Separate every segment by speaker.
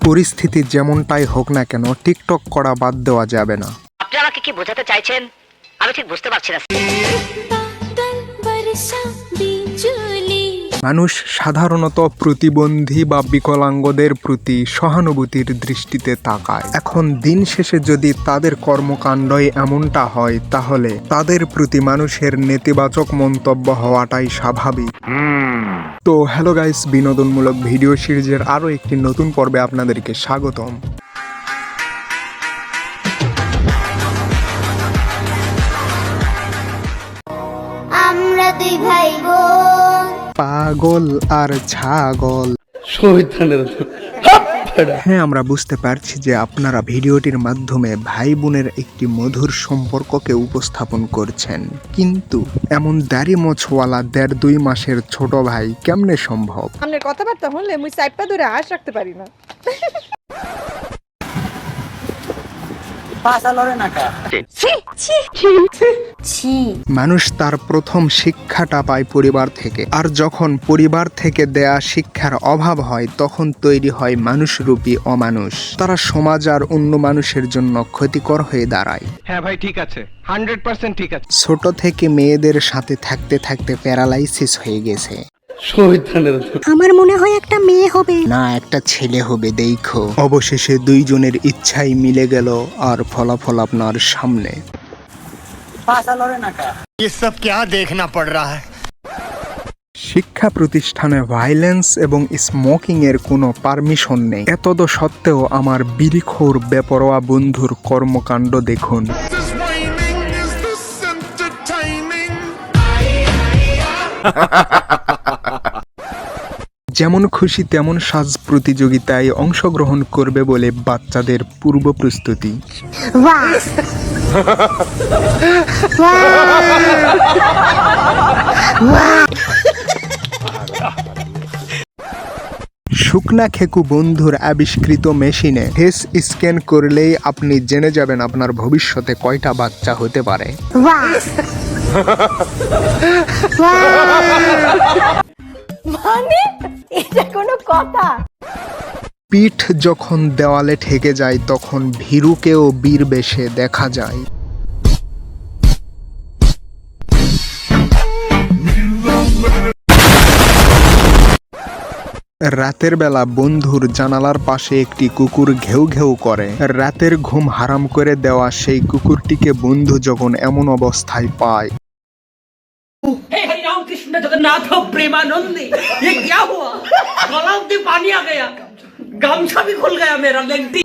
Speaker 1: পরিস্থিতি যেমনটাই হোক না কেন টিকটক করা বাদ দেওয়া যাবে না।
Speaker 2: আপনি আমাকে কি বোঝাতে চাইছেন আমি ঠিক বুঝতে পারছি না।
Speaker 1: মানুষ সাধারণত প্রতিবন্ধী বা বিকলাঙ্গদের প্রতি সহানুভূতির দৃষ্টিতে তাকায়। এখন দিন শেষে যদি তাদের কর্মকাণ্ডই এমনটা হয় তাহলে তাদের প্রতি মানুষের নেতিবাচক মন্তব্য হওয়াটাই স্বাভাবিক। তো হ্যালো গাইস, বিনোদনমূলক ভিডিও সিরিজের আরও একটি নতুন পর্বে আপনাদেরকে স্বাগতম।
Speaker 3: আমরা দুই ভাই বোন,
Speaker 1: পাগল আর ছাগল। হ্যাঁ, আমরা বুঝতে পারছি যে আপনারা ভিডিওটির মাধ্যমে ভাই বোনের একটি মধুর সম্পর্ককে উপস্থাপন করছেন, কিন্তু এমন দাড়ি মোছওয়ালা 1.5-2 মাসের ছোট ভাই কেমনে সম্ভব?
Speaker 4: আপনার কথাবার্তা হলে মুই সাইপটা ধরে আশ রাখতে পারি না।
Speaker 1: মানুষ তার প্রথম শিক্ষাটা পায় পরিবার থেকে, আর যখন পরিবার থেকে দেয়া শিক্ষার অভাব হয় তখন তৈরি হয় মানুষরূপী অমানুষ। তারা সমাজ আর অন্য মানুষের জন্য ক্ষতিকর হয়ে দাঁড়ায়।
Speaker 5: হ্যাঁ ভাই, ঠিক আছে, 100% ঠিক আছে।
Speaker 1: ছোট থেকে মেয়েদের সাথে থাকতে থাকতে প্যারালাইসিস হয়ে গেছে।
Speaker 3: আমার মনে হয় একটা মেয়ে হবে।
Speaker 1: না, একটা ছেলে হবে দেখো। অবশেষে দুইজনের ইচ্ছাই মিলে গেল, আর ফলাফল আপনার সামনে।
Speaker 6: ये सब क्या देखना पड़ रहा है?
Speaker 1: শিক্ষা প্রতিষ্ঠানে ভায়োলেন্স এবং স্মোকিং এর কোনো পারমিশন নেই। এতদ সত্ত্বেও আমার বিড়িখোর বেপরোয়া বন্ধুর কর্মকাণ্ড দেখুন। যেমন খুশি তেমন সাজ প্রতিযোগিতায় অংশগ্রহণ করবে বলে বাচ্চাদের পূর্ব প্রস্তুতি। শুকনা খেকু বন্ধুর আবিষ্কৃত মেশিনে ফেস স্ক্যান করলেই আপনি জেনে যাবেন আপনার ভবিষ্যতে কয়টা বাচ্চা হতে পারে।
Speaker 4: মানে এটা কোনো কথা?
Speaker 1: পিঠ যখন দেওয়ালে ঠেকে যায় তখন ভীরুকেও বীর বেশে দেখা যায়। রাতের বেলা বন্ধুর জানালার পাশে একটি কুকুর ঘেউ ঘেউ করে। রাতের ঘুম হারাম করে দেওয়া সেই কুকুরটিকে বন্ধু যখন এমন অবস্থায় পায়,
Speaker 7: हे हरि राम कृष्ण जगन्नाथ प्रेमानंदी, ये क्या हुआ? गला में पानी आ गया, गमछा भी खुल गया मेरा लेंटी।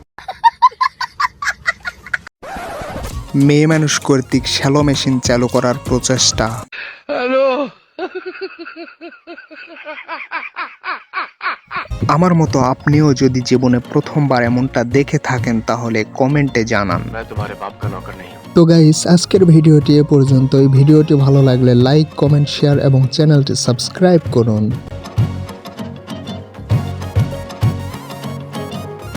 Speaker 1: মেয়ে মানুষ কর্তৃক শ্যালো মেশিন চালু করার প্রচেষ্টা। আমার মতো আপনিও যদি জীবনে প্রথমবার এমনটা দেখে থাকেন তাহলে কমেন্টে জানান। তো গাইস, আজকের ভিডিওটি এ পর্যন্তই। ভিডিওটি ভালো লাগলে লাইক, কমেন্ট, শেয়ার এবং চ্যানেলটি সাবস্ক্রাইব করুন।